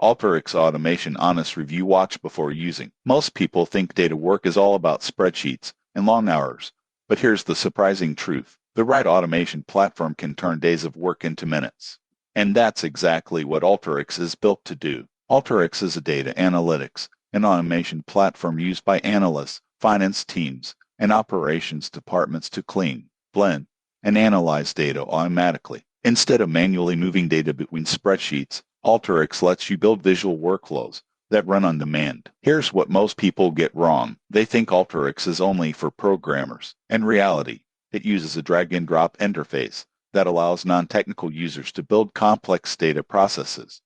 Alteryx Automation Honest Review. Watch before using. Most people think data work is all about spreadsheets and long hours, but here's the surprising truth. The right automation platform can turn days of work into minutes. And that's exactly what Alteryx is built to do. Alteryx is a data analytics and automation platform used by analysts, finance teams, and operations departments to clean, blend, and analyze data automatically. Instead of manually moving data between spreadsheets, Alteryx lets you build visual workflows that run on demand. Here's what most people get wrong. They think Alteryx is only for programmers. In reality, it uses a drag-and-drop interface that allows non-technical users to build complex data processes.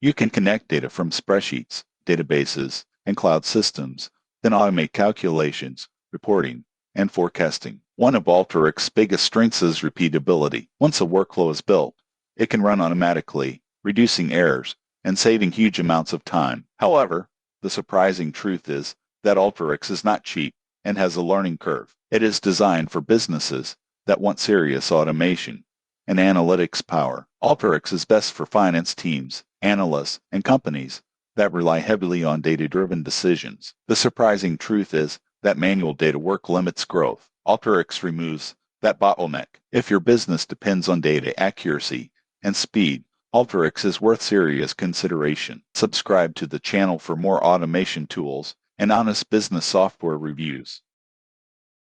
You can connect data from spreadsheets, databases, and cloud systems, then automate calculations, reporting, and forecasting. One of Alteryx's biggest strengths is repeatability. Once a workflow is built, it can run automatically, reducing errors and saving huge amounts of time. However, the surprising truth is that Alteryx is not cheap and has a learning curve. It is designed for businesses that want serious automation and analytics power. Alteryx is best for finance teams, analysts, and companies that rely heavily on data-driven decisions. The surprising truth is that manual data work limits growth. Alteryx removes that bottleneck. If your business depends on data accuracy and speed, Alteryx is worth serious consideration. Subscribe to the channel for more automation tools and honest business software reviews.